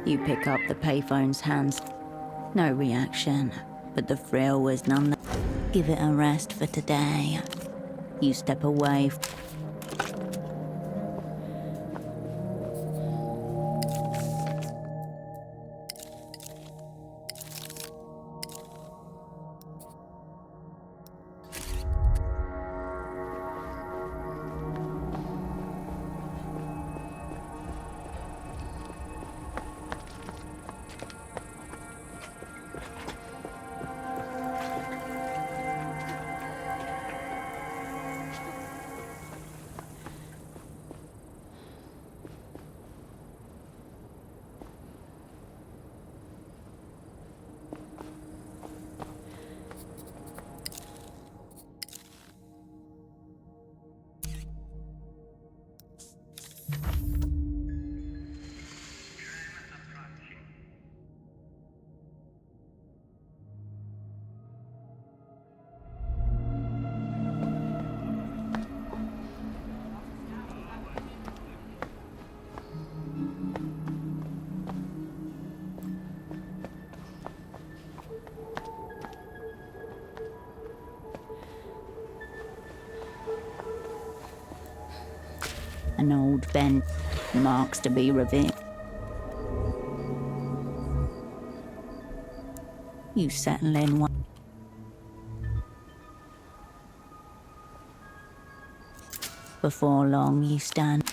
You pick up the payphone's hands. No reaction, but the thrill was none. Give it a rest for today. You step away. An old bench, marks to be revealed. You settle in one. Before long, you stand.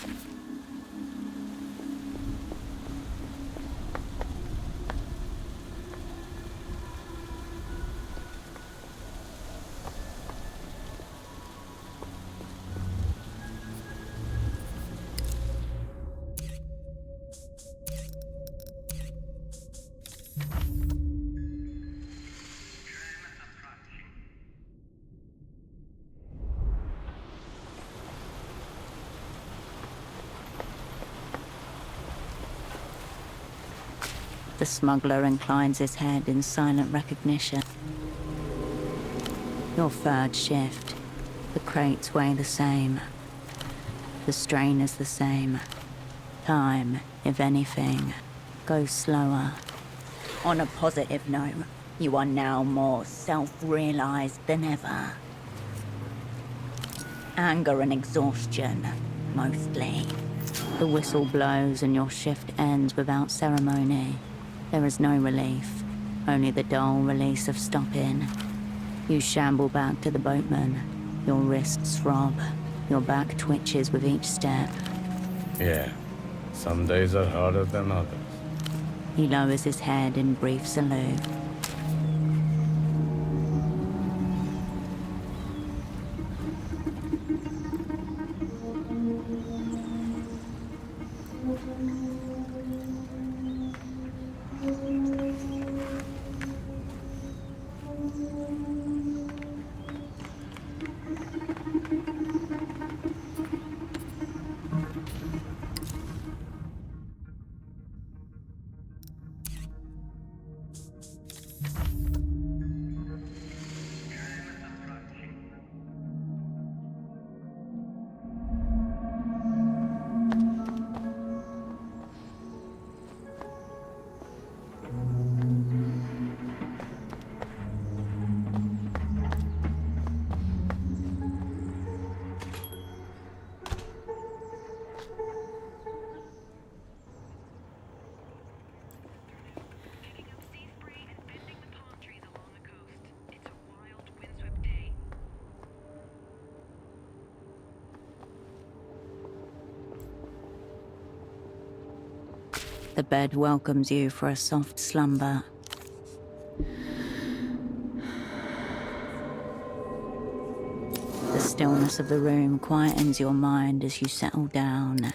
The smuggler inclines his head in silent recognition. Your third shift. The crates weigh the same. The strain is the same. Time, if anything, goes slower. On a positive note, you are now more self-realized than ever. Anger and exhaustion, mostly. The whistle blows and your shift ends without ceremony. There is no relief, only the dull release of stopping. You shamble back to the boatman. Your wrists throb. Your back twitches with each step. Yeah, some days are harder than others. He lowers his head in brief salute. The bed welcomes you for a soft slumber. The stillness of the room quietens your mind as you settle down.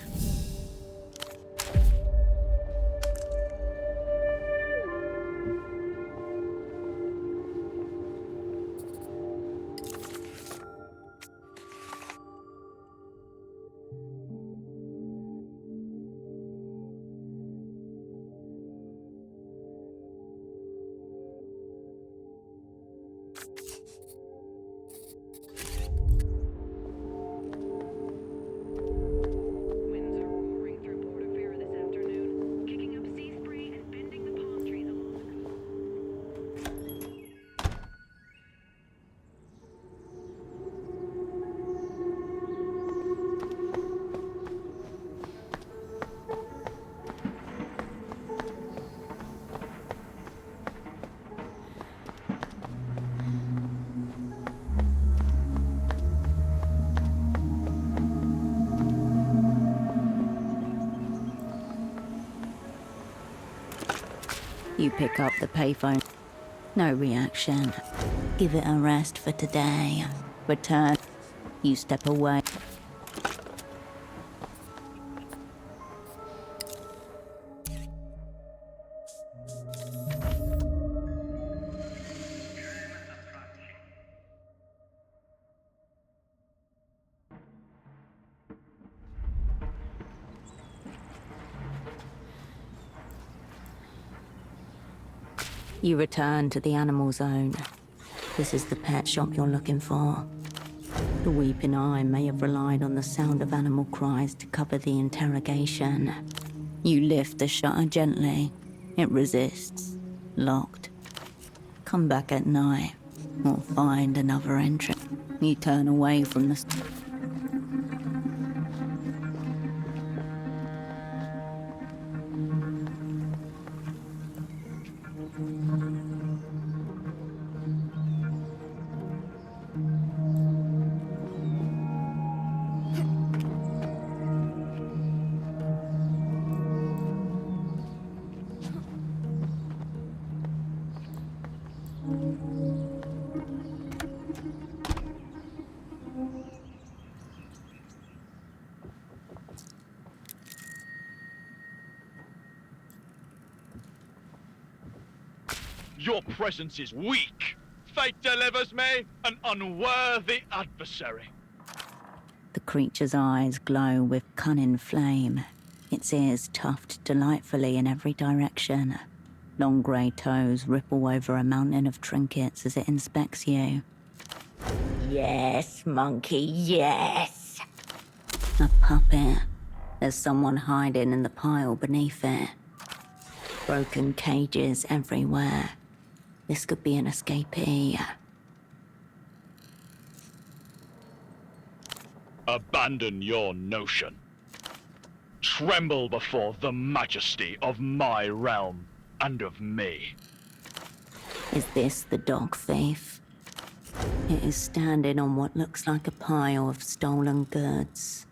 You pick up the payphone. No reaction. Give it a rest for today. Return. You step away. You return to the animal zone. This is the pet shop you're looking for. The weeping eye may have relied on the sound of animal cries to cover the interrogation. You lift the shutter gently. It resists. Locked. Come back at night, or find another entrance. You turn away from the... Your presence is weak. Fate delivers me an unworthy adversary. The creature's eyes glow with cunning flame. Its ears tuft delightfully in every direction. Long grey toes ripple over a mountain of trinkets as it inspects you. Yes, monkey, yes. A puppet. There's someone hiding in the pile beneath it. Broken cages everywhere. This could be an escapee. Abandon your notion. Tremble before the majesty of my realm and of me. Is this the dog thief? It is standing on what looks like a pile of stolen goods.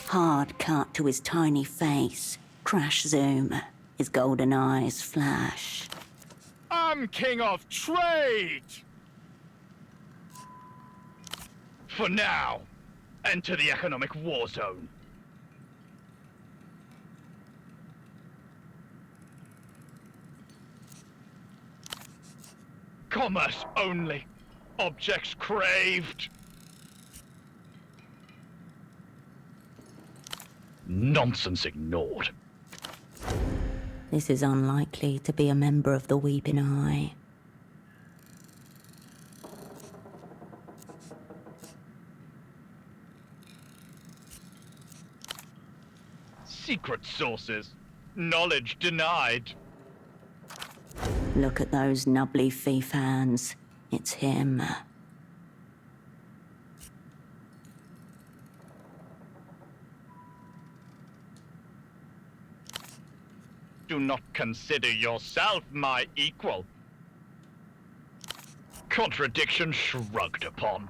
Hard cut to his tiny face. Crash zoom. His golden eyes flash. I'm king of trade! For now, enter the economic war zone. Commerce only. Objects craved. Nonsense ignored. This is unlikely to be a member of the Weeping Eye. Secret sources. Knowledge denied. Look at those nubbly thief hands. It's him. Do not consider yourself my equal. Contradiction shrugged upon.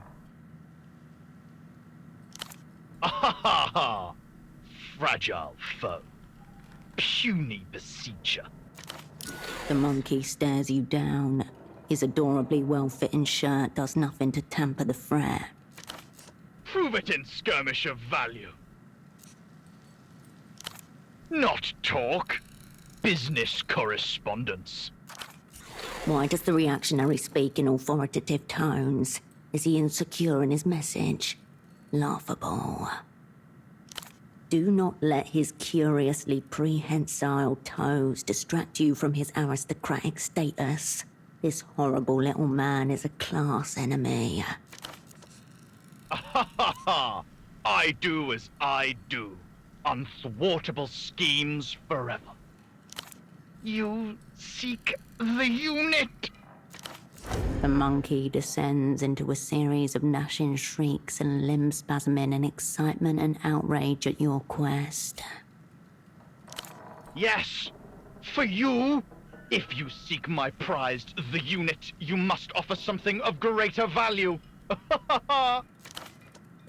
Ah, fragile foe. Puny beseecher. The monkey stares you down. His adorably well-fitting shirt does nothing to tamper the fret. Prove it in skirmish of value. Not talk. Business correspondence. Why does the reactionary speak in authoritative tones? Is he insecure in his message? Laughable. Do not let his curiously prehensile toes distract you from his aristocratic status. This horrible little man is a class enemy. Ha! I do as I do. Unthwartable schemes forever. You seek the unit? The monkey descends into a series of gnashing shrieks and limb spasming in excitement and outrage at your quest. Yes, for you. If you seek my prized the unit, you must offer something of greater value.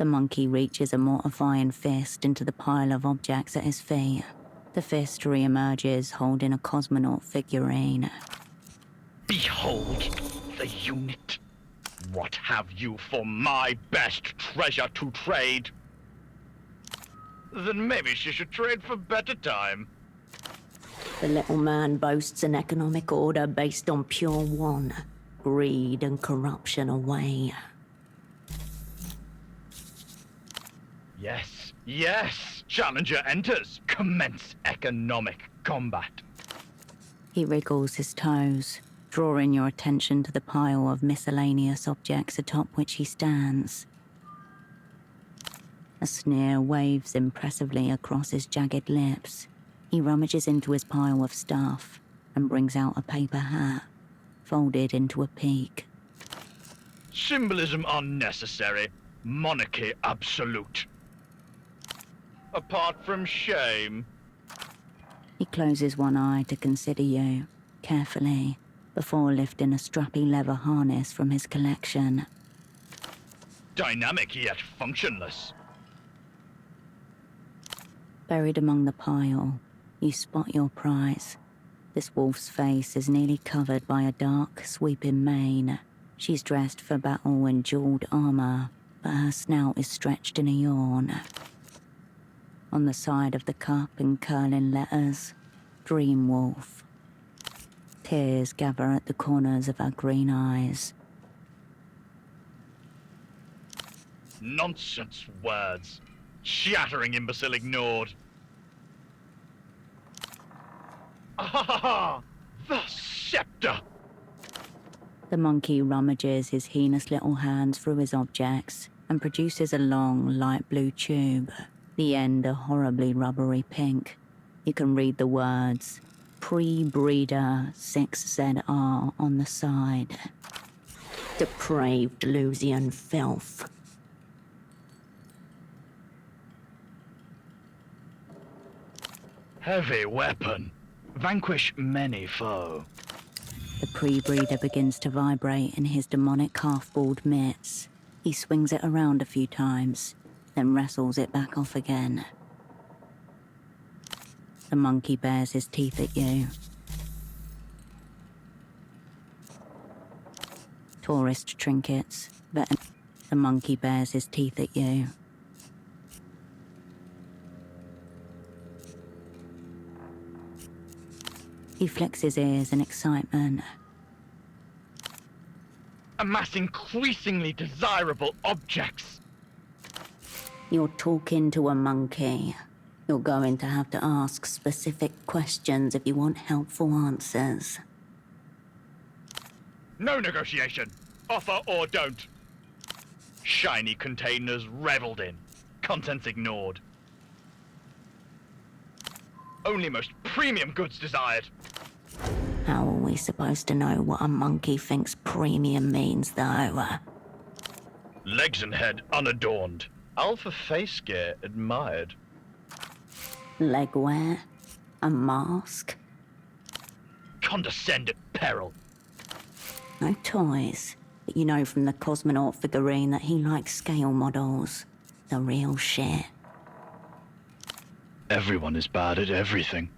The monkey reaches a mortifying fist into the pile of objects at his feet. The fist re-emerges holding a cosmonaut figurine. Behold the unit. What have you for my best treasure to trade? Then maybe she should trade for better time. The little man boasts an economic order based on pure want, greed and corruption away. Yes, yes! Challenger enters. Commence economic combat. He wriggles his toes, drawing your attention to the pile of miscellaneous objects atop which he stands. A sneer waves impressively across his jagged lips. He rummages into his pile of stuff and brings out a paper hat, folded into a peak. Symbolism unnecessary. Monarchy absolute. Apart from shame. He closes one eye to consider you, carefully, before lifting a strappy leather harness from his collection. Dynamic yet functionless. Buried among the pile, you spot your prize. This wolf's face is nearly covered by a dark, sweeping mane. She's dressed for battle in jeweled armor, but her snout is stretched in a yawn. On the side of the cup in curling letters, Dream Wolf. Tears gather at the corners of her green eyes. Nonsense words. Shattering imbecile ignored. Ah, the scepter! The monkey rummages his heinous little hands through his objects and produces a long, light blue tube, the end a horribly rubbery pink. You can read the words, Pre-breeder 6ZR on the side. Depraved Lusian filth. Heavy weapon. Vanquish many foe. The pre-breeder begins to vibrate in his demonic half-balled mitts. He swings it around a few times, then wrestles it back off again. The monkey bares his teeth at you. Tourist trinkets, but the monkey bares his teeth at you. He flicks his ears in excitement. Amass increasingly desirable objects. You're talking to a monkey. You're going to have to ask specific questions if you want helpful answers. No negotiation. Offer or don't. Shiny containers reveled in. Contents ignored. Only most premium goods desired. How are we supposed to know what a monkey thinks premium means, though? Legs and head unadorned. Alpha face gear admired. Legwear? A mask? Condescend at peril. No toys. But you know from the cosmonaut figurine that he likes scale models. The real shit. Everyone is bad at everything.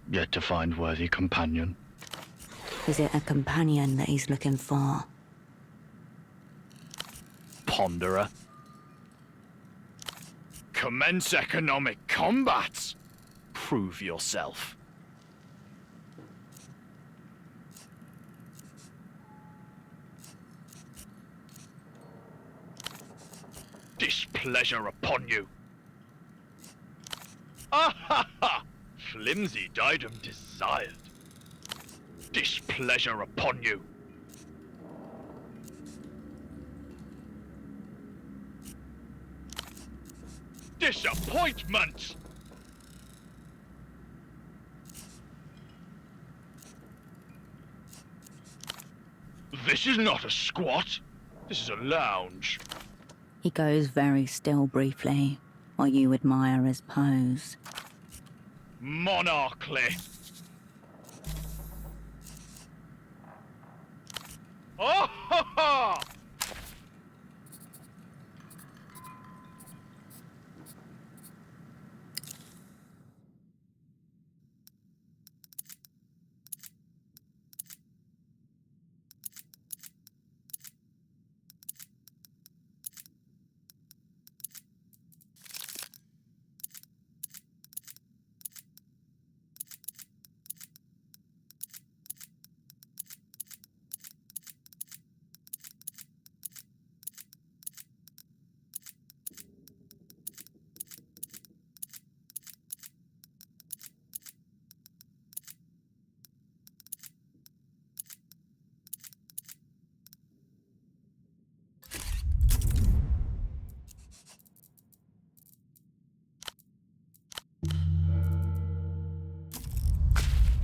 Yet to find worthy companion. Is it a companion that he's looking for? Ponderer. Commence economic combat. Prove yourself. Displeasure upon you. Ah ha ha! Flimsy item desired. Displeasure upon you. Disappointment! This is not a squat. This is a lounge. He goes very still briefly, while you admire his pose. Monarchly. Oh ha ha!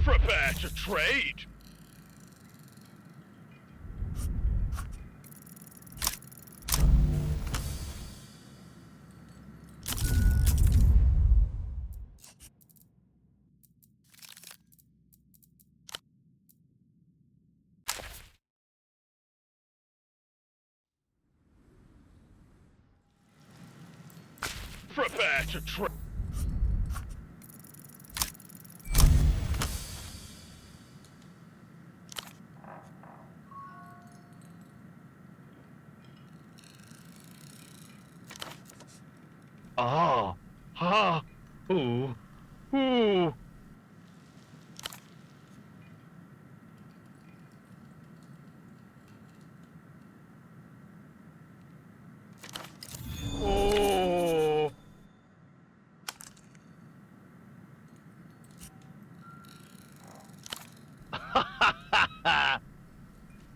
Prepare to trade. Prepare to trade. Ah, ha, ooh, ooh. Oh.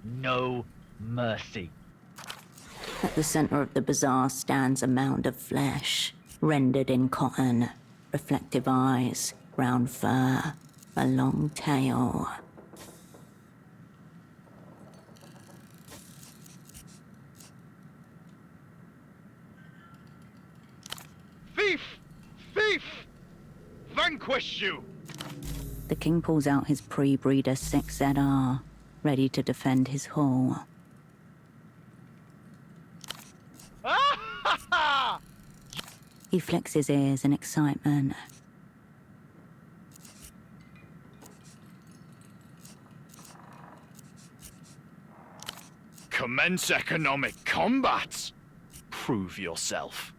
No mercy. At the center of the bazaar stands a mound of flesh, rendered in cotton, reflective eyes, brown fur, a long tail. Thief! Thief! Vanquish you! The king pulls out his pre-breeder 6ZR, ready to defend his haul. Ah! He flicks his ears in excitement. Commence economic combat! Prove yourself.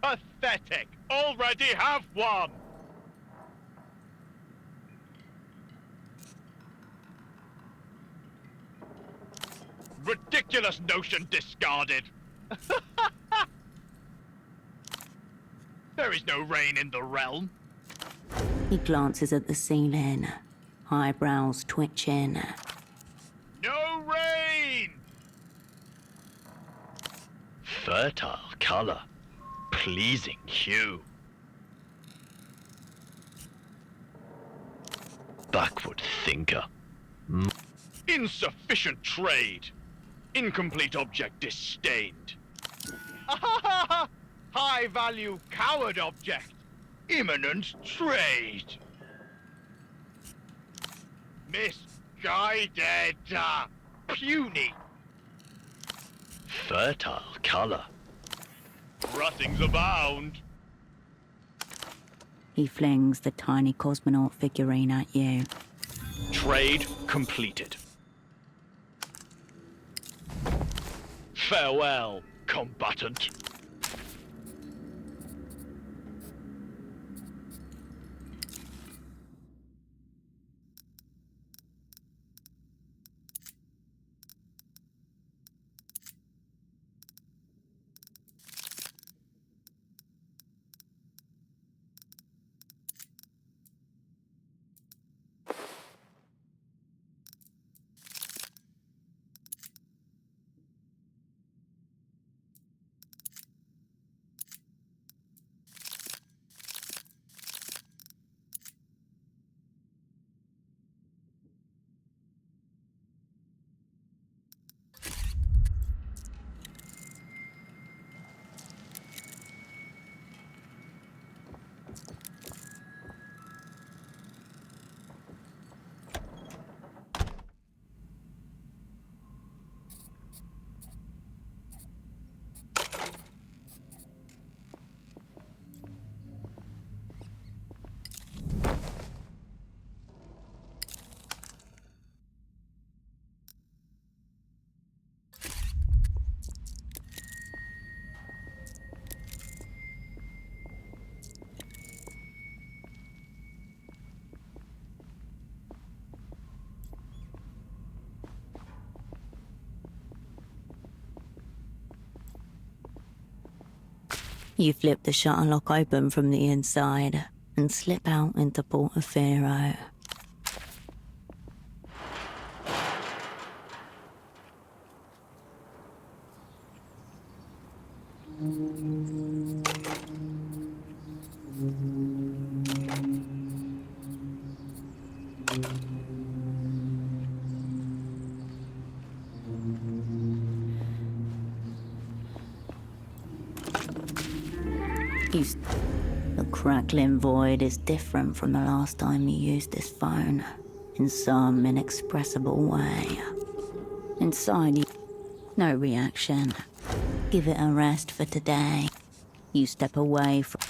Pathetic! Already have one! Ridiculous notion discarded! There is no rain in the realm. He glances at the ceiling, eyebrows twitching. No rain! Fertile color. Pleasing hue. Backward thinker. Insufficient trade. Incomplete object disdained. High value coward object. Imminent trade. Misguided. Puny. Fertile color. Ruttings abound. He flings the tiny cosmonaut figurine at you. Trade completed. Farewell, combatant. You flip the shutter lock open from the inside and slip out into Portofino. The crackling void is different from the last time you used this phone, in some inexpressible way. Inside you, no reaction. Give it a rest for today. You step away from...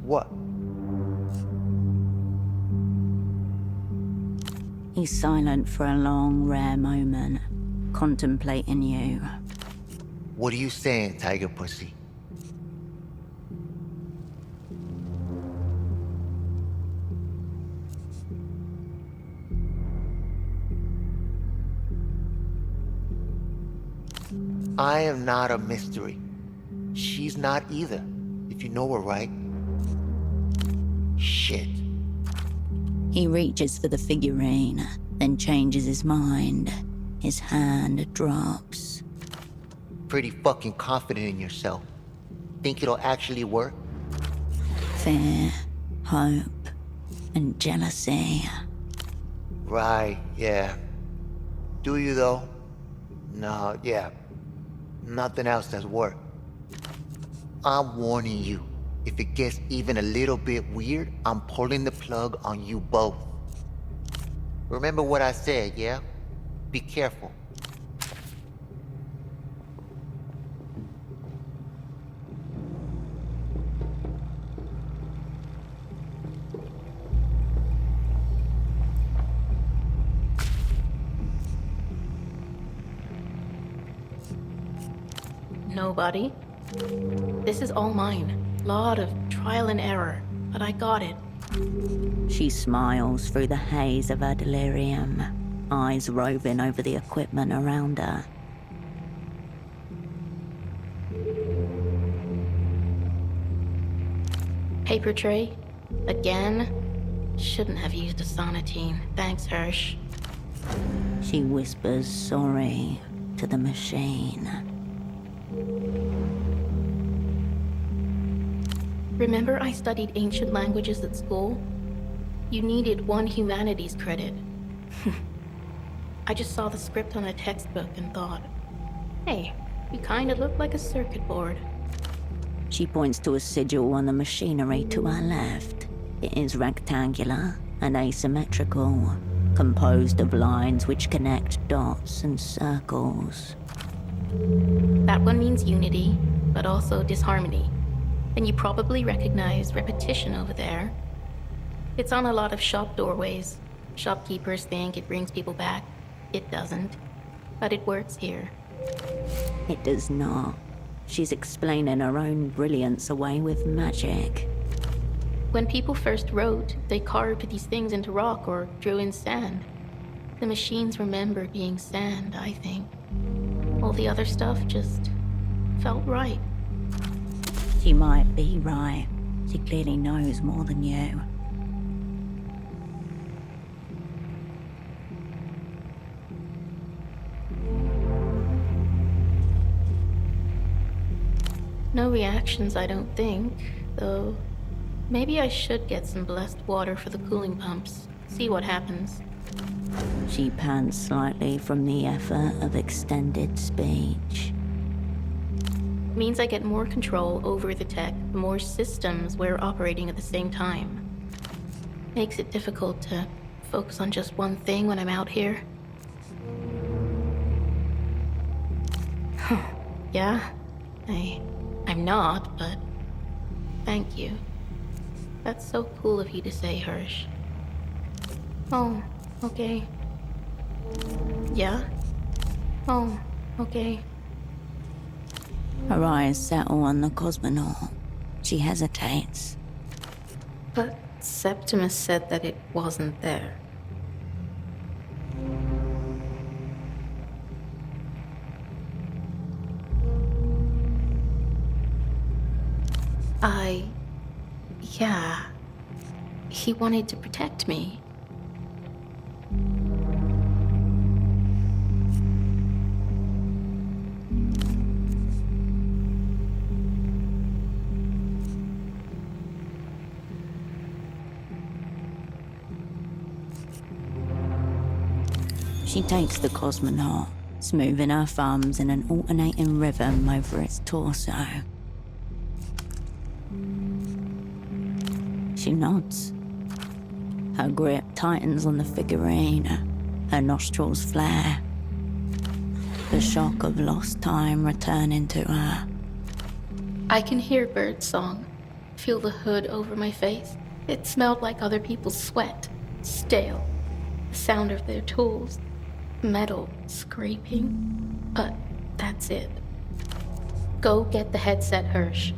What? He's silent for a long, rare moment, contemplating you. What are you saying, Tiger Pussy? I am not a mystery. She's not either, if you know her right. Shit. He reaches for the figurine, then changes his mind. His hand drops. Pretty fucking confident in yourself. Think it'll actually work? Fear, hope, and jealousy. Right, yeah. Do you though? No, yeah. Nothing else has worked. I'm warning you. If it gets even a little bit weird, I'm pulling the plug on you both. Remember what I said, yeah? Be careful. Nobody. This is all mine. Lot of trial and error, but I got it. She smiles through the haze of her delirium, eyes roving over the equipment around her. Paper tray? Again? Shouldn't have used a sonatine. Thanks, Hirsch. She whispers sorry to the machine. Remember I studied ancient languages at school? You needed 1 humanities credit. I just saw the script on a textbook and thought, hey, you kinda look like a circuit board. She points to a sigil on the machinery to her left. It is rectangular and asymmetrical, composed of lines which connect dots and circles. That one means unity, but also disharmony. And you probably recognize repetition over there. It's on a lot of shop doorways. Shopkeepers think it brings people back. It doesn't. But it works here. It does not. She's explaining her own brilliance away with magic. When people first wrote, they carved these things into rock or drew in sand. The machines remembered being sand, I think. All the other stuff just felt right. She might be right. She clearly knows more than you. No reactions, I don't think, though maybe I should get some blessed water for the cooling pumps. See what happens. She pants slightly from the effort of extended speech. Means I get more control over the tech, the more systems we're operating at the same time. Makes it difficult to focus on just one thing when I'm out here. Yeah, I'm not, but thank you. That's so cool of you to say, Hirsch. Oh, okay. Yeah? Oh, okay. Her eyes settle on the cosmonaut. She hesitates. But Septimus said that it wasn't there. Yeah. He wanted to protect me. She takes the cosmonaut, smoothing her thumbs in an alternating rhythm over its torso. She nods. Her grip tightens on the figurine. Her nostrils flare. The shock of lost time returning to her. I can hear birdsong. Feel the hood over my face. It smelled like other people's sweat. Stale. The sound of their tools. Metal scraping. But that's it. Go get the headset, Hirsch.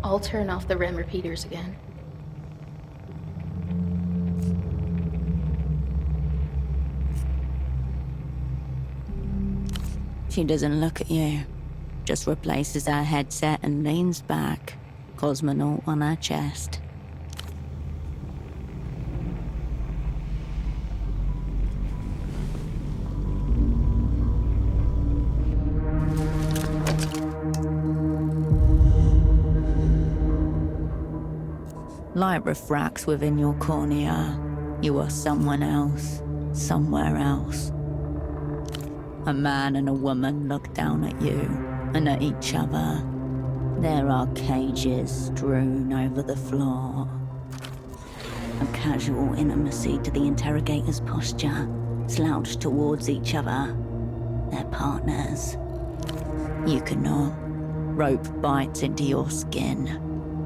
I'll turn off the REM repeaters again. She doesn't look at you, just replaces her headset and leans back, cosmonaut on her chest. Light refracts within your cornea. You are someone else, somewhere else. A man and a woman look down at you and at each other. There are cages strewn over the floor. A casual intimacy to the interrogator's posture, slouched towards each other. Their partners. You cannot. Rope bites into your skin.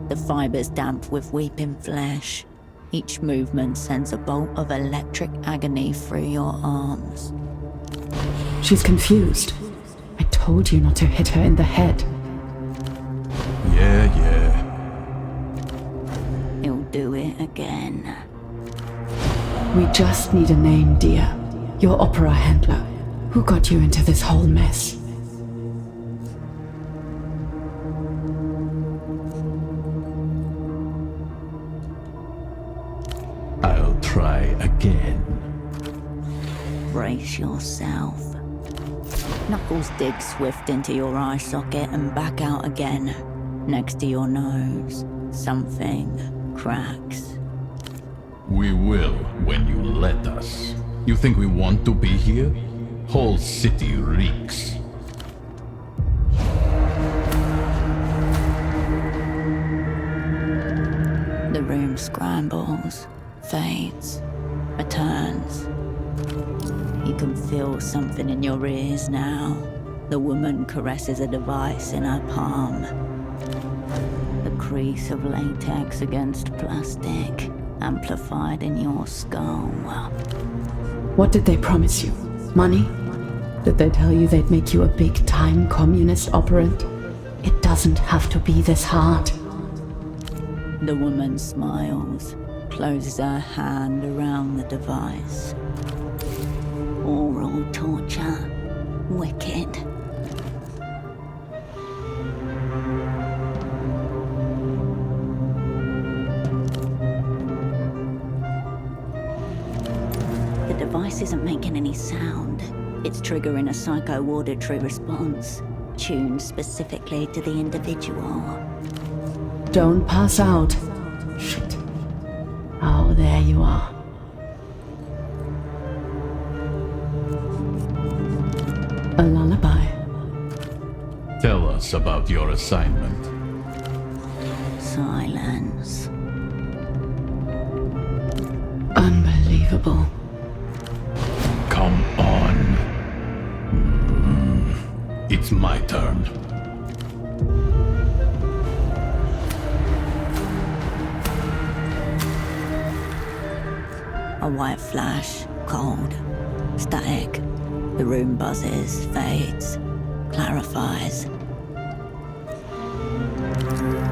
The fibers damp with weeping flesh. Each movement sends a bolt of electric agony through your arms. She's confused. I told you not to hit her in the head. Yeah. He'll do it again. We just need a name, dear. Your opera handler. Who got you into this whole mess? I'll try again. Brace yourself. Knuckles dig swift into your eye socket and back out again. Next to your nose, something cracks. We will when you let us. You think we want to be here? Whole city reeks. The room scrambles, fades, returns. You can feel something in your ears now. The woman caresses a device in her palm. The crease of latex against plastic, amplified in your skull. What did they promise you? Money? Did they tell you they'd make you a big-time communist operant? It doesn't have to be this hard. The woman smiles, closes her hand around the device. Oral torture. Wicked. The device isn't making any sound. It's triggering a psycho-auditory response, tuned specifically to the individual. Don't pass out. Shit. Oh, there you are. A lullaby. Tell us about your assignment. Silence. Unbelievable. Come on. It's my turn. A white flash, cold, static. The room buzzes, fades, clarifies.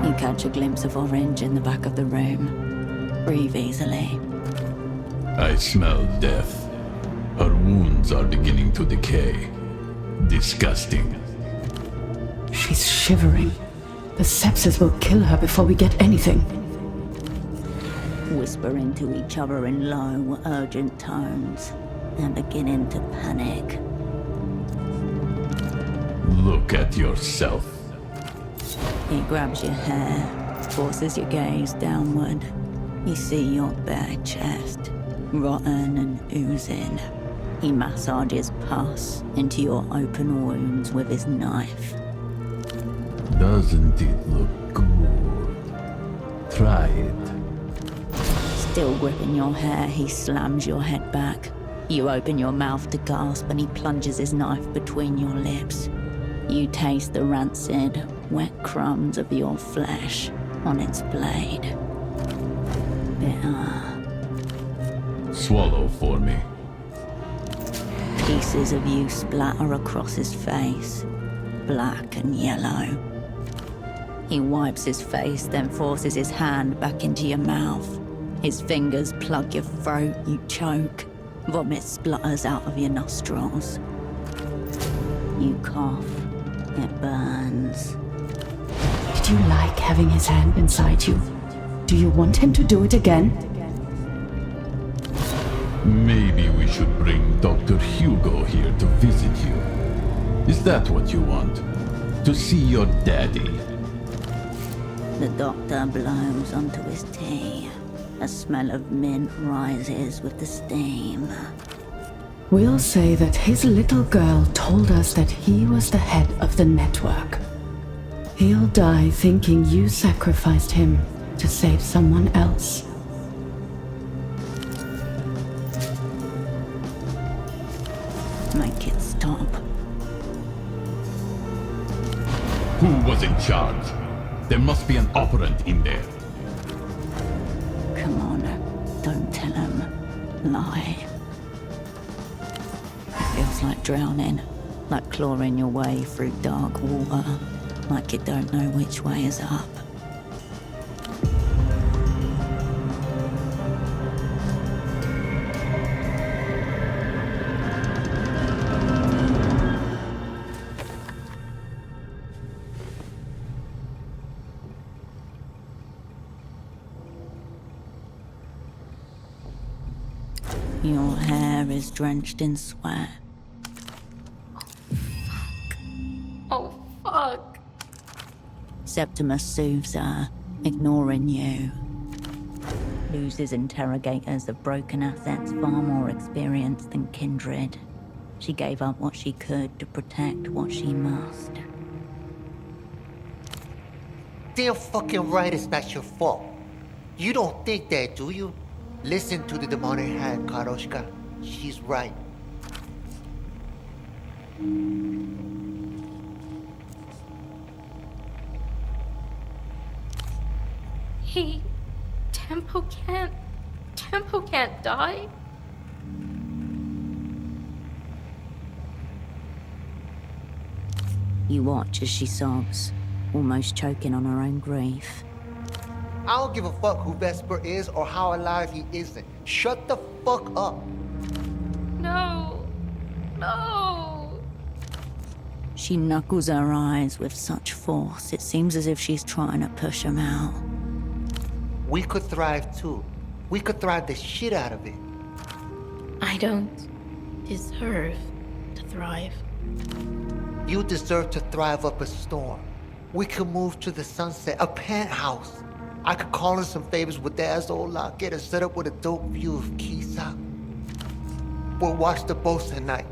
You catch a glimpse of orange in the back of the room. Breathe easily. I smell death. Her wounds are beginning to decay. Disgusting. She's shivering. The sepsis will kill her before we get anything. Whisper into each other in low, urgent tones. They're beginning to panic. Look at yourself. He grabs your hair, forces your gaze downward. You see your bare chest, rotten and oozing. He massages pus into your open wounds with his knife. Doesn't it look good? Try it. Still gripping your hair, he slams your head back. You open your mouth to gasp and he plunges his knife between your lips. You taste the rancid, wet crumbs of your flesh on its blade. Bitter. Swallow for me. Pieces of you splatter across his face, black and yellow. He wipes his face, then forces his hand back into your mouth. His fingers plug your throat, you choke. Vomit splutters out of your nostrils. You cough. It burns. Did you like having his hand inside you? Do you want him to do it again? Maybe we should bring Dr. Hugo here to visit you. Is that what you want? To see your daddy? The doctor blows onto his tea. A smell of mint rises with the steam. We'll say that his little girl told us that he was the head of the network. He'll die thinking you sacrificed him to save someone else. Make it stop. Who was in charge? There must be an operant in there. Come on, don't tell him. Lie. It feels like drowning, like clawing your way through dark water, like you don't know which way is up. Your hair is drenched in sweat. Oh, fuck. Septimus soothes her, ignoring you. Luz's interrogators of broken assets far more experienced than Kindred. She gave up what she could to protect what she must. Damn fucking right it's not your fault. You don't think that, do you? Listen to the demonic hand, Karoshka. She's right. He... Tempo can't die? You watch as she sobs, almost choking on her own grief. I don't give a fuck who Vesper is or how alive he isn't. Shut the fuck up. No. No. She knuckles her eyes with such force, it seems as if she's trying to push him out. We could thrive too. We could thrive the shit out of it. I don't deserve to thrive. You deserve to thrive up a storm. We could move to the sunset, a penthouse. I could call in some favors with Dad's old lot, get us set up with a dope view of Kisa. We'll watch the boats at night.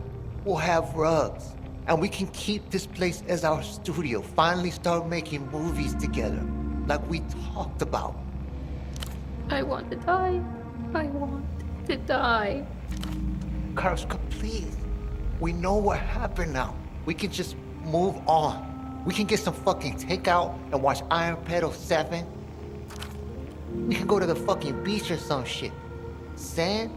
We'll have rugs. And we can keep this place as our studio. Finally start making movies together, like we talked about. I want to die. I want to die. Karolina, please. We know what happened now. We can just move on. We can get some fucking takeout and watch Iron Pedal 7. We can go to the fucking beach or some shit. Sand?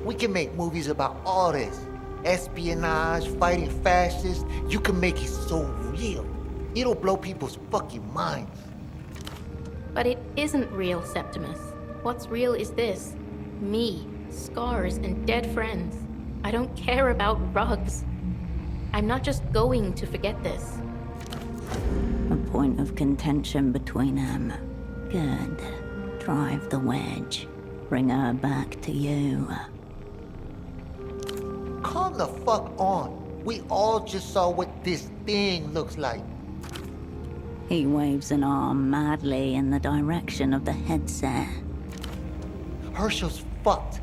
We can make movies about all this. Espionage, fighting fascists. You can make it so real. It'll blow people's fucking minds. But it isn't real, Septimus. What's real is this. Me, scars, and dead friends. I don't care about rugs. I'm not just going to forget this. A point of contention between them. Good. Drive the wedge. Bring her back to you. Calm the fuck on. We all just saw what this thing looks like. He waves an arm madly in the direction of the headset. Herschel's fucked.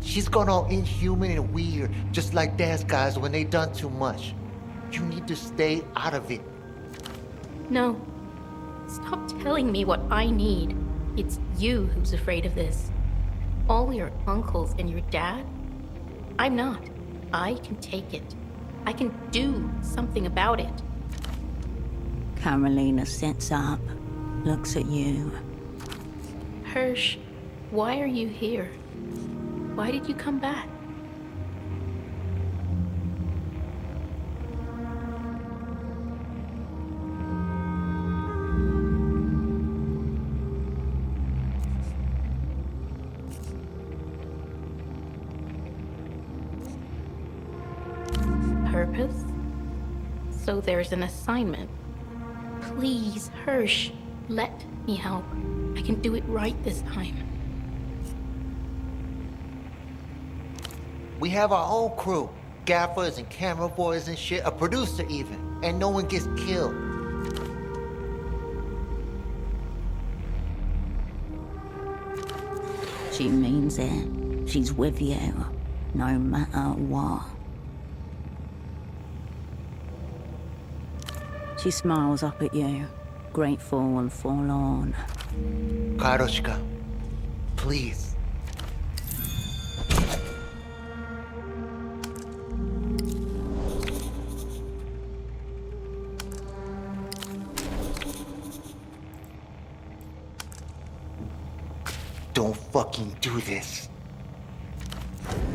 She's gone all inhuman and weird, just like Dad's guys when they done too much. You need to stay out of it. No. Stop telling me what I need. It's you who's afraid of this. All your uncles and your dad? I'm not. I can take it. I can do something about it. Karolina sits up, looks at you. Hirsch, why are you here? Why did you come back? Purpose? So there's an assignment. Please, Hirsch, let me help. I can do it right this time. We have our own crew. Gaffers and camera boys and shit, a producer even. And no one gets killed. She means it. She's with you, no matter what. She smiles up at you, grateful and forlorn. Karolina, please. Don't fucking do this.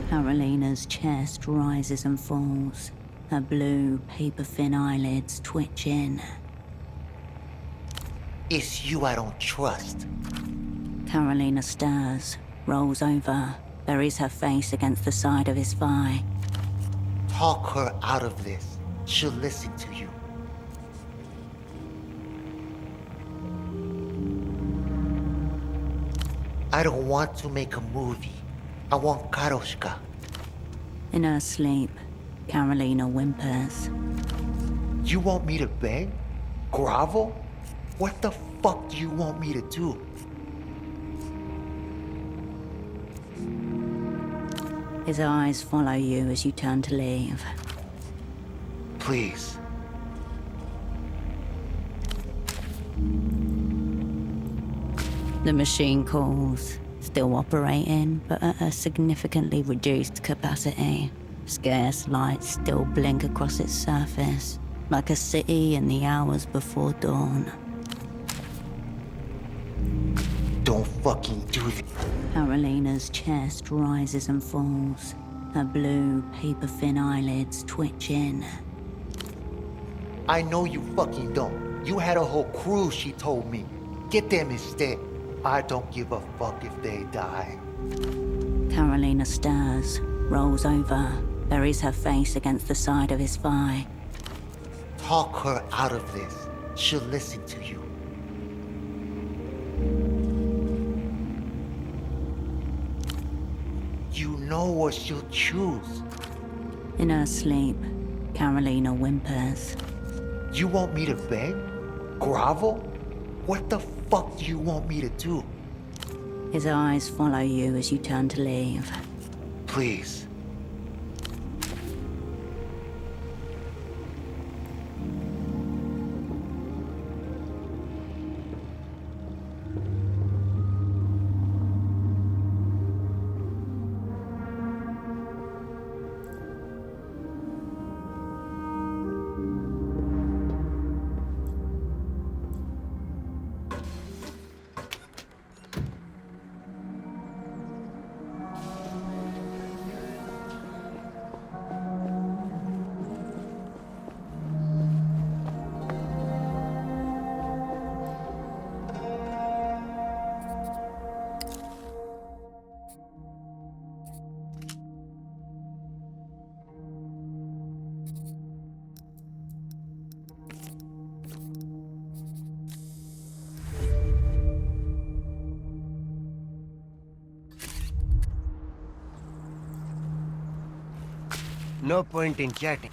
Karolina's chest rises and falls. Her blue, paper-thin eyelids twitch in. It's you I don't trust. Karolina stirs, rolls over, buries her face against the side of his thigh. Talk her out of this. She'll listen to you. I don't want to make a movie. I want Karolina. In her sleep, Karolina whimpers. You want me to beg? Grovel? What the fuck do you want me to do? His eyes follow you as you turn to leave. Please. The machine calls, still operating, but at a significantly reduced capacity. Scarce lights still blink across its surface, like a city in the hours before dawn. Don't fucking do this. Karolina's chest rises and falls. Her blue, paper-thin eyelids twitch in. I know you fucking don't. You had a whole crew, she told me. Get them instead. I don't give a fuck if they die. Karolina stirs, rolls over, buries her face against the side of his thigh. Talk her out of this. She'll listen to you. You know what she'll choose. In her sleep, Karolina whimpers. You want me to beg? Grovel? What the fuck do you want me to do? His eyes follow you as you turn to leave. Please. No point in chatting.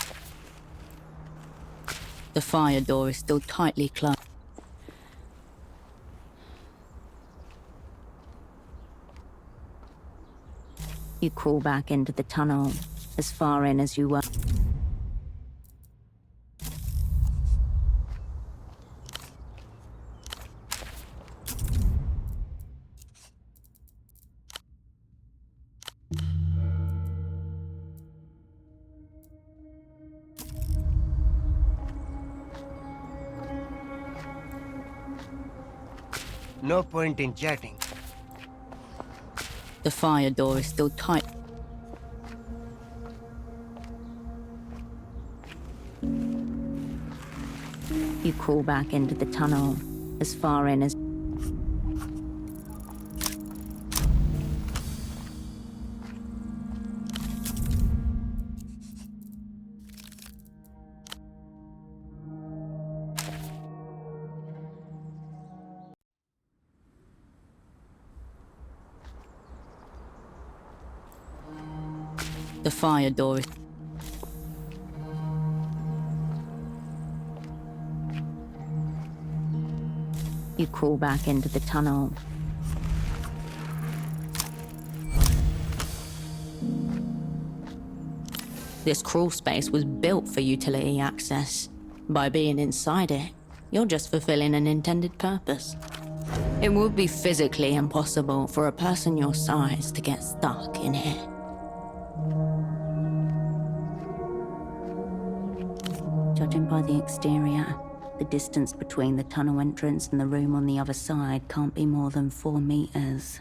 The fire door is still tightly closed. You crawl back into the tunnel, as far in as you were. No point in chatting. The fire door is still tight. You crawl back into the tunnel, as far in as... The fire door is... You crawl back into the tunnel. This crawl space was built for utility access. By being inside it, you're just fulfilling an intended purpose. It would be physically impossible for a person your size to get stuck in here. Judging by the exterior, the distance between the tunnel entrance and the room on the other side can't be more than 4 meters.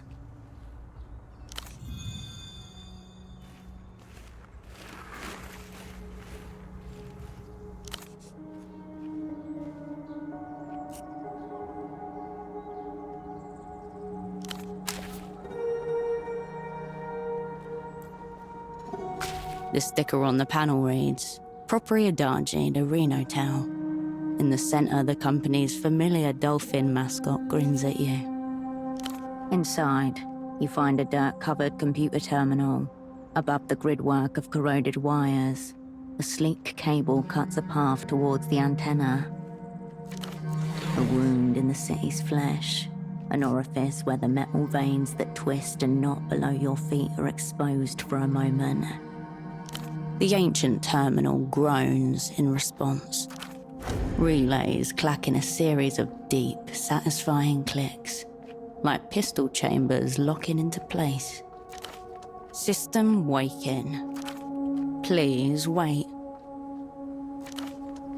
The sticker on the panel reads, Propriedade de Renotel. In the center, the company's familiar dolphin mascot grins at you. Inside, you find a dirt-covered computer terminal. Above the gridwork of corroded wires, a sleek cable cuts a path towards the antenna. A wound in the city's flesh, an orifice where the metal veins that twist and knot below your feet are exposed for a moment. The ancient terminal groans in response. Relays clack in a series of deep, satisfying clicks, like pistol chambers locking into place. System waking. Please wait.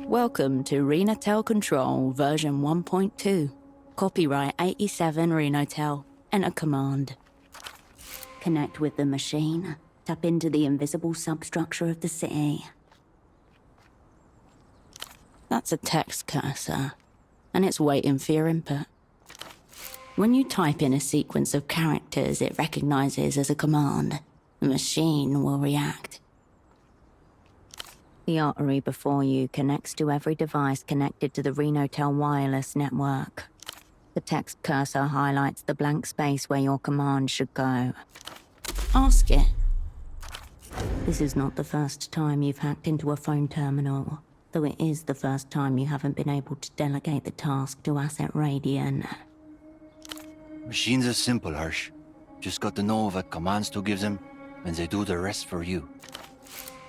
Welcome to Renotel Control version 1.2. Copyright 87 Renotel. Enter command. Connect with the machine. Tap into the invisible substructure of the city. That's a text cursor, and it's waiting for your input. When you type in a sequence of characters it recognizes as a command, the machine will react. The artery before you connects to every device connected to the Renotel wireless network. The text cursor highlights the blank space where your command should go. Ask it. This is not the first time you've hacked into a phone terminal, though it is the first time you haven't been able to delegate the task to Asset Radiant. Machines are simple, Hirsch. Just got to know what commands to give them, and they do the rest for you.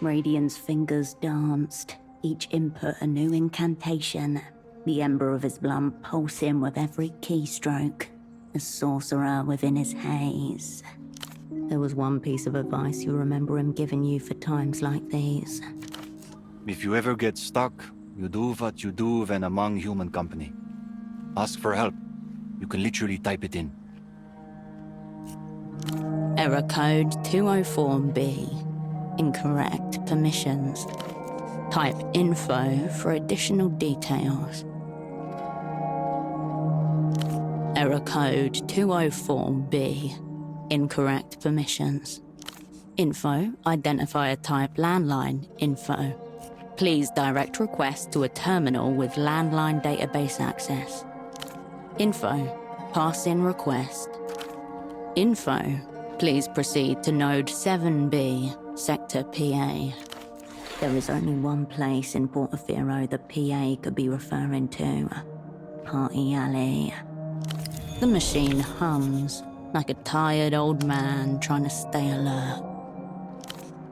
Radiant's fingers danced, each input a new incantation, the ember of his blood pulsing with every keystroke, a sorcerer within his haze. There was one piece of advice you remember him giving you for times like these. If you ever get stuck, you do what you do when among human company. Ask for help. You can literally type it in. Error code 204B. Incorrect permissions. Type info for additional details. Error code 204B. Incorrect permissions. Info, identifier type landline, info. Please direct request to a terminal with landline database access. Info, pass in request. Info, please proceed to node 7B, sector PA. There is only one place in Portofino the PA could be referring to. Party Alley. The machine hums like a tired old man trying to stay alert.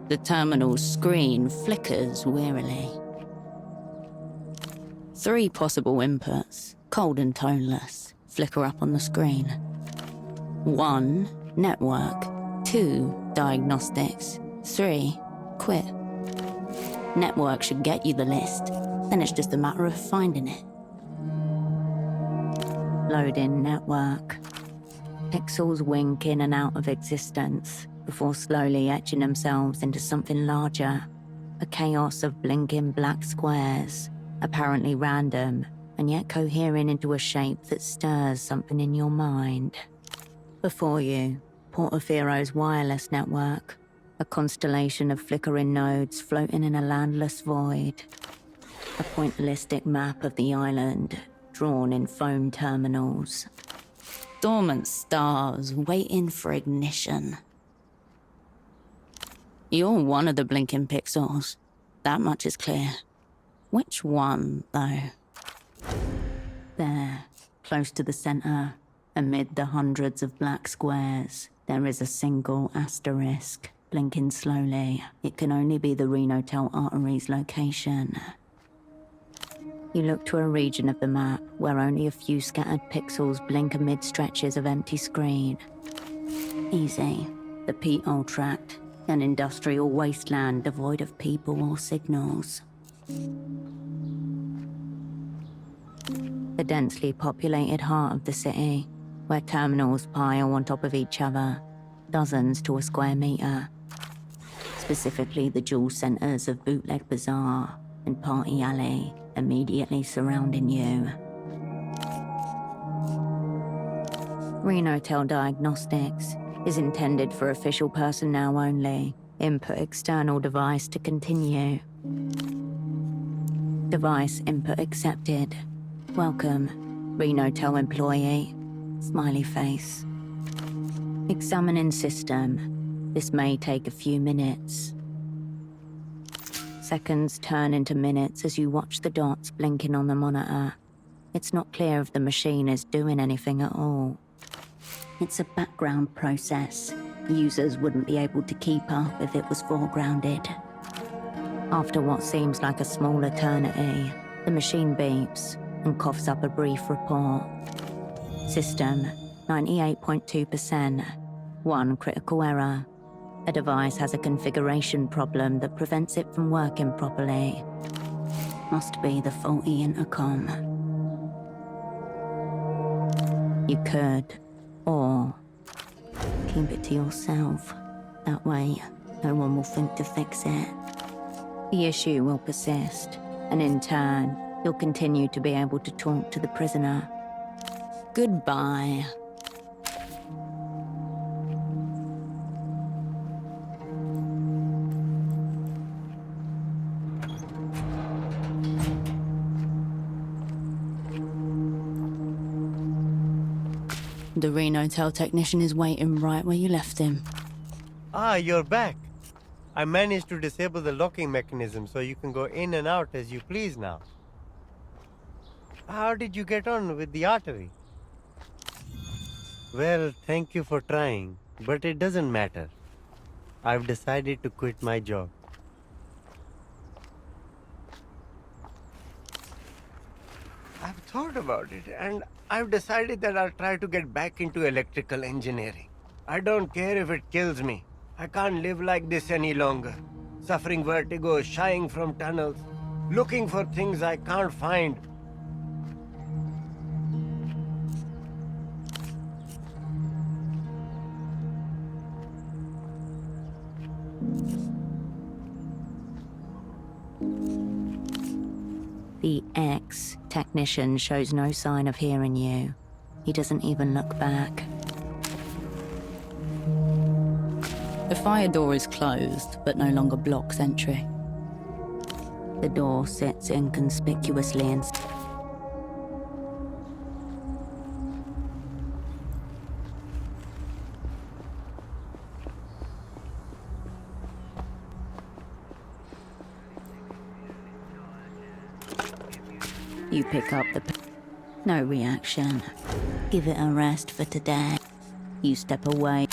The terminal's screen flickers wearily. 3 possible inputs, cold and toneless, flicker up on the screen. 1, network. 2, diagnostics. 3, quit. Network should get you the list, then it's just a matter of finding it. Load in network. Pixels wink in and out of existence before slowly etching themselves into something larger. A chaos of blinking black squares, apparently random, and yet cohering into a shape that stirs something in your mind. Before you, Portofino's wireless network, a constellation of flickering nodes floating in a landless void. A pointillistic map of the island, drawn in foam terminals. Dormant stars waiting for ignition. You're one of the blinking pixels. That much is clear. Which one, though? There, close to the center, amid the hundreds of black squares, there is a single asterisk, blinking slowly. It can only be the Renotel artery's location. You look to a region of the map where only a few scattered pixels blink amid stretches of empty screen. Easy. The P.O. tract, an industrial wasteland devoid of people or signals. The densely populated heart of the city, where terminals pile on top of each other, dozens to a square meter. Specifically the dual centers of Bootleg Bazaar and Party Alley, immediately surrounding you. Renotel Diagnostics is intended for official personnel only. Input external device to continue. Device input accepted. Welcome, Renotel employee. Smiley face. Examining system. This may take a few minutes. Seconds turn into minutes as you watch the dots blinking on the monitor. It's not clear if the machine is doing anything at all. It's a background process. Users wouldn't be able to keep up if it was foregrounded. After what seems like a small eternity, the machine beeps and coughs up a brief report. System, 98.2%. 1 critical error. A device has a configuration problem that prevents it from working properly. Must be the faulty intercom. You could, or keep it to yourself. That way, no one will think to fix it. The issue will persist, and in turn, you'll continue to be able to talk to the prisoner. Goodbye. The Renotel technician is waiting right where you left him. Ah, you're back. I managed to disable the locking mechanism so you can go in and out as you please now. How did you get on with the artery? Well, thank you for trying, but it doesn't matter. I've decided to quit my job. I've thought about it, and I've decided that I'll try to get back into electrical engineering. I don't care if it kills me. I can't live like this any longer. Suffering vertigo, shying from tunnels, looking for things I can't find. The ex-technician shows no sign of hearing you. He doesn't even look back. The fire door is closed, but no longer blocks entry. The door sits inconspicuously in... You pick up the... No reaction. Give it a rest for today. You step away.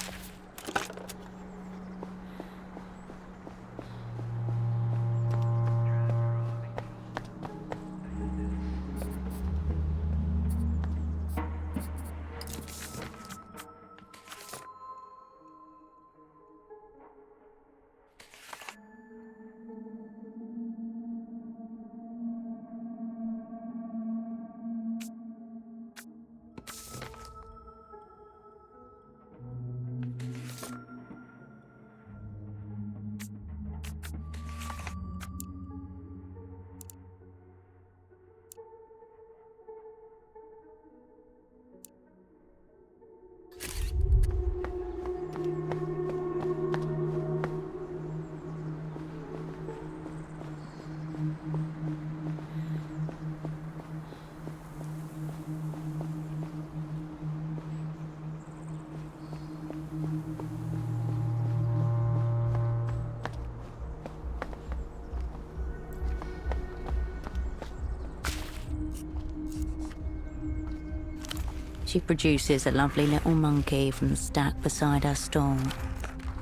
She produces a lovely little monkey from the stack beside her stall.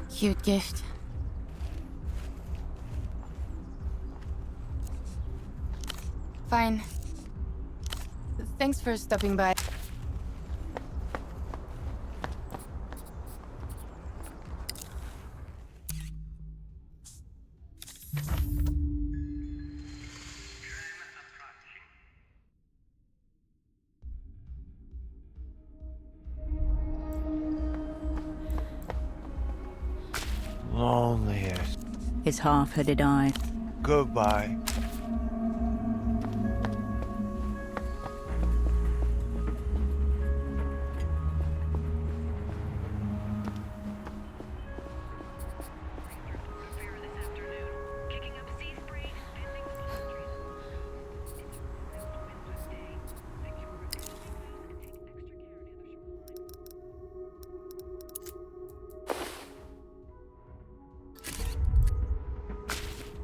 Cute gift. Fine. Thanks for stopping by. Lonely. His half-hooded eyes. Goodbye.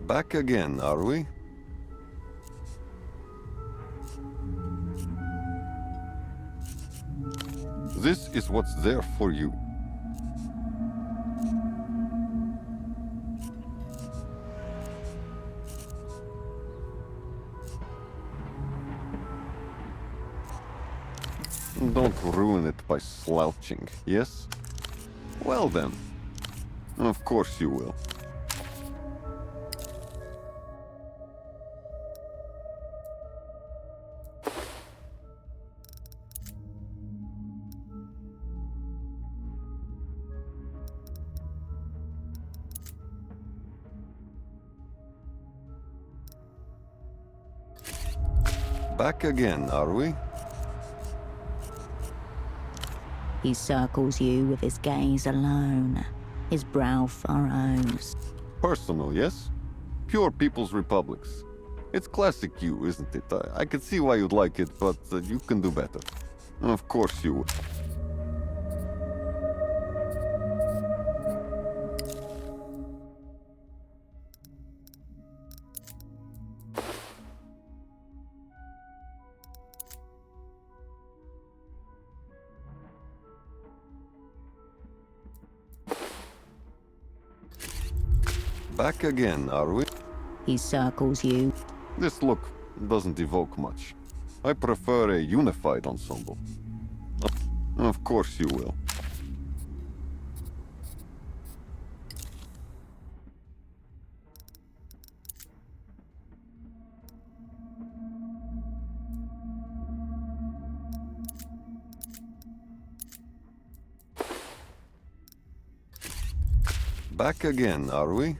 Back again, are we? This is what's there for you. Don't ruin it by slouching, yes? Well then. Of course you will. Back again, are we? He circles you with his gaze alone. His brow furrows. Personal, yes? Pure People's Republics. It's classic you, isn't it? I can see why you'd like it, but you can do better. Of course you would. Back again, are we? He circles you. This look doesn't evoke much. I prefer a unified ensemble. Of course you will. Back again, are we?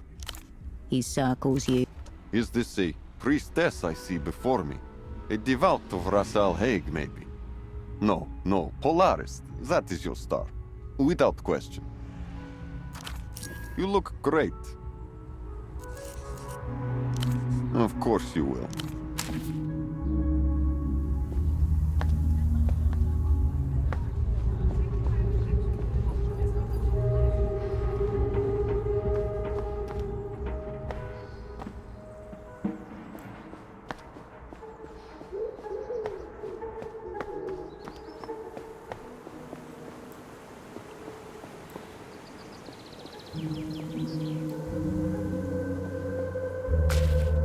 He circles you. Is this a priestess I see before me? A devout of Ras Al Haig, maybe? No, no, Polaris. That is your star. Without question. You look great. Of course you will.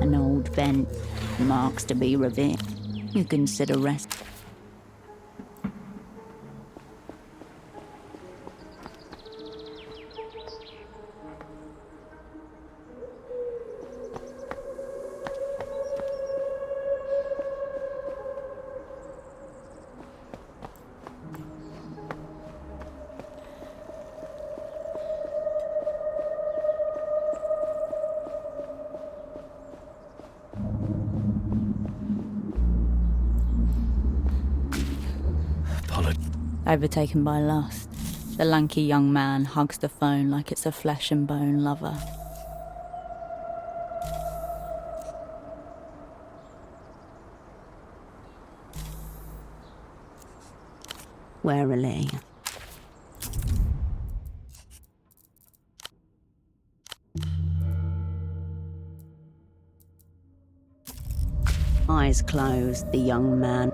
An old vent, marks to be revealed. You consider rest. Overtaken by lust, the lanky young man hugs the phone like it's a flesh and bone lover. Warily. Eyes closed, the young man.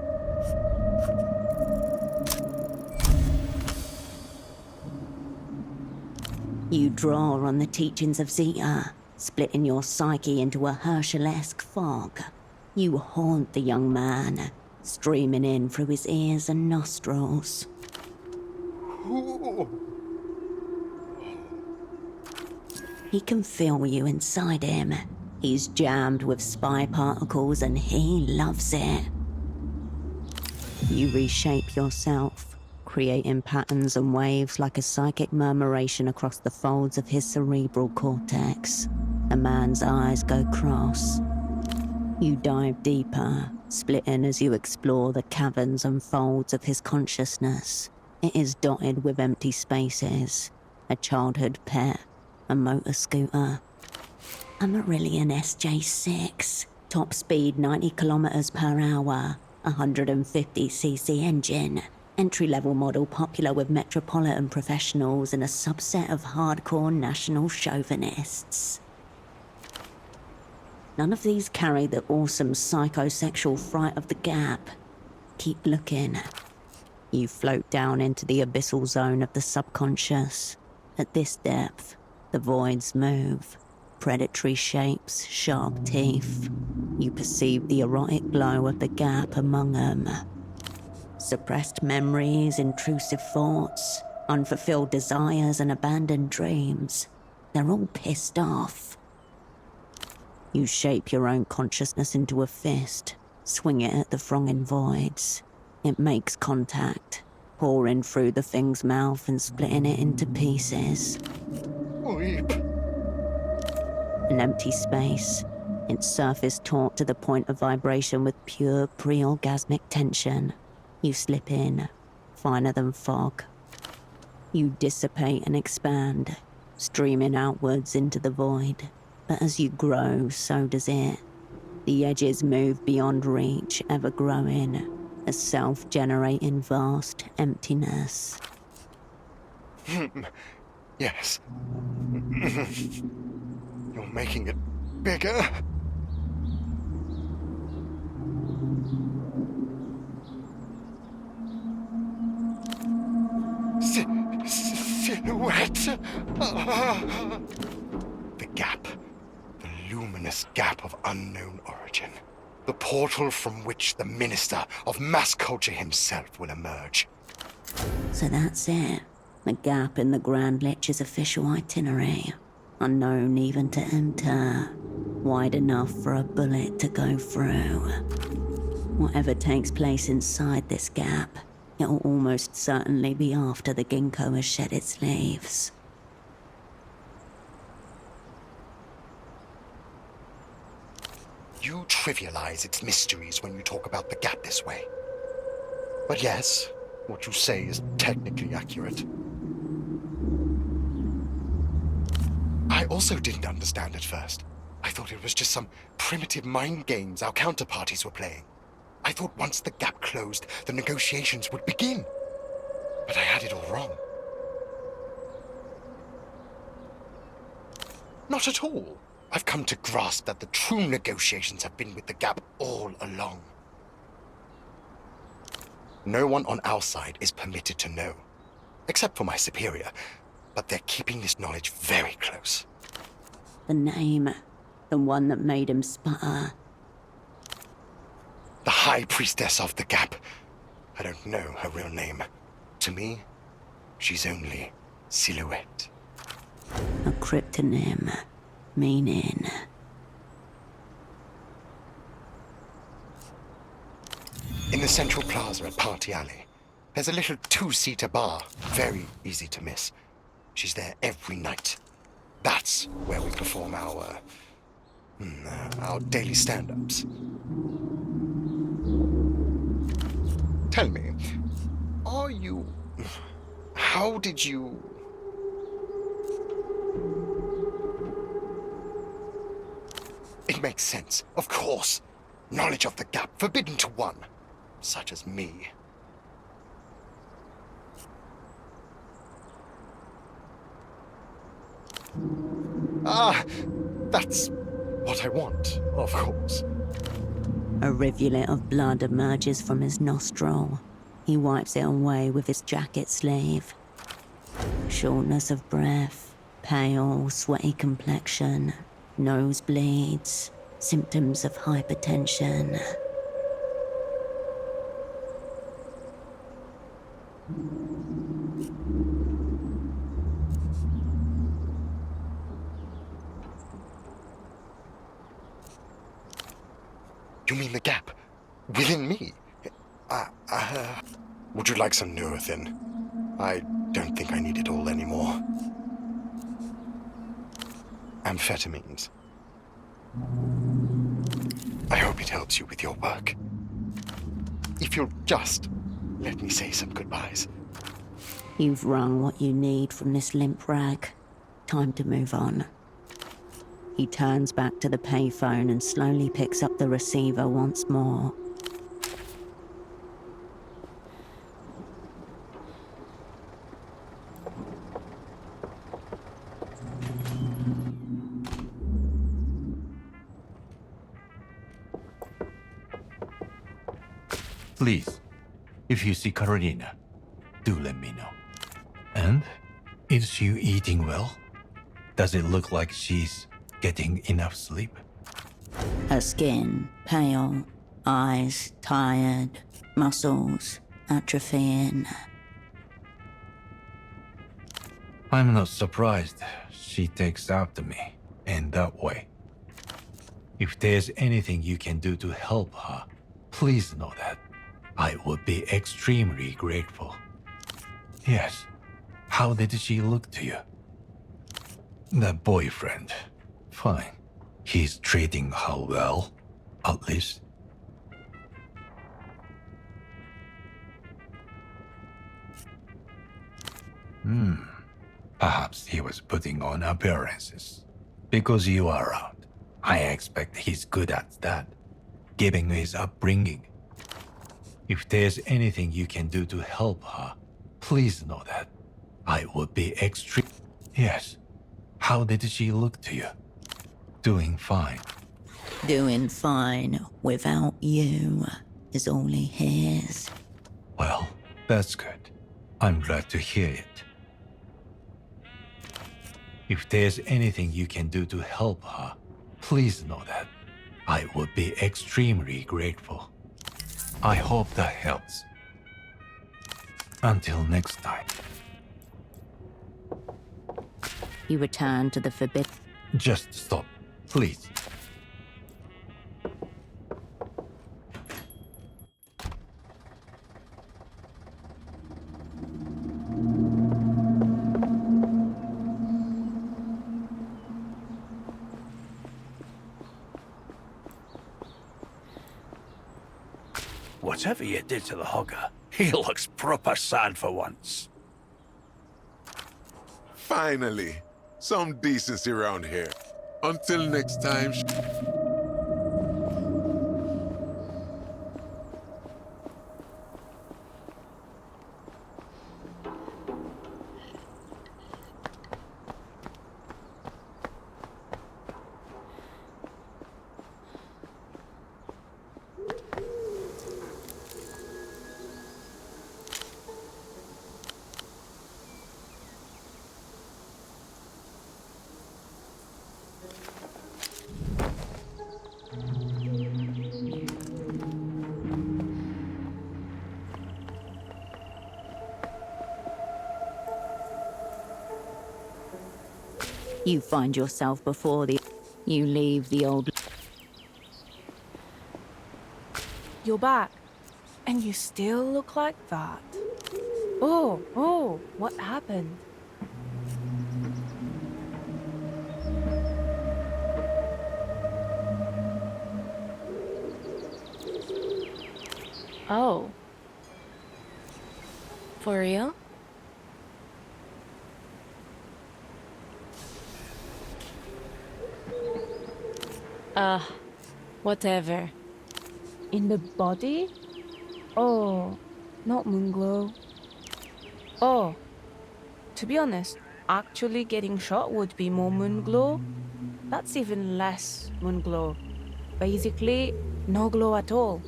You draw on the teachings of Zeta, splitting your psyche into a Herschel-esque fog. You haunt the young man, streaming in through his ears and nostrils. He can feel you inside him. He's jammed with spy particles and he loves it. You reshape yourself, creating patterns and waves like a psychic murmuration across the folds of his cerebral cortex. The man's eyes go cross. You dive deeper, splitting as you explore the caverns and folds of his consciousness. It is dotted with empty spaces, a childhood pet, a motor scooter. A Marillion SJ6, top speed 90 kilometers per hour, 150cc engine. Entry-level model popular with metropolitan professionals and a subset of hardcore national chauvinists. None of these carry the awesome psychosexual fright of the Gap. Keep looking. You float down into the abyssal zone of the subconscious. At this depth, the voids move. Predatory shapes, sharp teeth. You perceive the erotic glow of the Gap among them. Suppressed memories, intrusive thoughts, unfulfilled desires and abandoned dreams. They're all pissed off. You shape your own consciousness into a fist, swing it at the thronging voids. It makes contact, pouring through the thing's mouth and splitting it into pieces. Weep. An empty space, its surface taut to the point of vibration with pure pre-orgasmic tension. You slip in, finer than fog. You dissipate and expand, streaming outwards into the void. But as you grow, so does it. The edges move beyond reach, ever growing, a self-generating vast emptiness. Yes. You're making it bigger. Silhouette. The Gap. The luminous Gap of unknown origin. The portal from which the minister of mass culture himself will emerge. So that's it. The Gap in the Grand Lich's official itinerary. Unknown even to enter. Wide enough for a bullet to go through. Whatever takes place inside this Gap, it'll almost certainly be after the ginkgo has shed its leaves. You trivialize its mysteries when you talk about the Gap this way. But yes, what you say is technically accurate. I also didn't understand at first. I thought it was just some primitive mind games our counterparties were playing. I thought once the Gap closed, the negotiations would begin. But I had it all wrong. Not at all. I've come to grasp that the true negotiations have been with the Gap all along. No one on our side is permitted to know, except for my superior, but they're keeping this knowledge very close. The name, The one that made him sputter. The High Priestess of the Gap. I don't know her real name. To me, she's only silhouette. A cryptonym, meaning. In the central plaza at Party Alley, there's a little two-seater bar, very easy to miss. She's there every night. That's where we perform our daily stand-ups. Tell me, how did you... It makes sense, of course. Knowledge of the gap, forbidden to one, such as me. That's what I want, of course. A rivulet of blood emerges from his nostril. He wipes it away with his jacket sleeve. Shortness of breath, pale, sweaty complexion, nosebleeds, symptoms of hypertension. You mean the gap? Within me? Would you like some Nurofen? I don't think I need it all anymore. Amphetamines. I hope it helps you with your work. If you'll just let me say some goodbyes. You've wrung what you need from this limp rag. Time to move on. He turns back to the payphone and slowly picks up the receiver once more. Please, if you see Karolina, do let me know. And, is she eating well? Does it look like she's getting enough sleep? Her skin, pale, eyes tired, muscles atrophying. I'm not surprised she takes after me in that way. If there's anything you can do to help her, please know that I would be extremely grateful. Yes, how did she look to you? That boyfriend, fine. He's treating her well, at least. Perhaps he was putting on appearances. Because you are around, I expect he's good at that, given his upbringing. If there's anything you can do to help her, please know that I would be Yes. How did she look to you? Doing fine. Doing fine without you is all he hears. Well, that's good. I'm glad to hear it. If there's anything you can do to help her, please know that I would be extremely grateful. I hope that helps. Until next time. You return to the forbidden. Just stop, please. Whatever you did to the hogger, he looks proper sad for once. Finally, some decency around here. Until next time. You find yourself before the... You leave the old... You're back. And you still look like that. Oh, what happened? Oh. For real? Whatever. In the body? Oh, not Moonglow. Oh, to be honest, actually getting shot would be more Moonglow. That's even less Moonglow. Basically, no glow at all.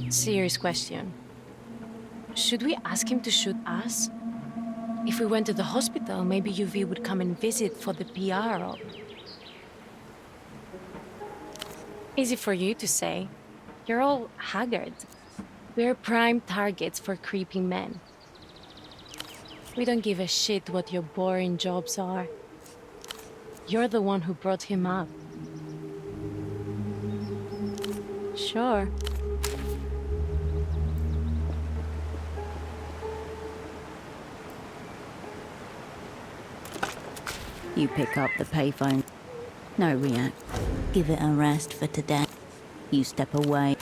Serious question. Should we ask him to shoot us? If we went to the hospital, maybe UV would come and visit for the PR op. Easy for you to say. You're all haggard. We're prime targets for creepy men. We don't give a shit what your boring jobs are. You're the one who brought him up. Sure. You pick up the payphone. No react. Give it a rest for today. You step away.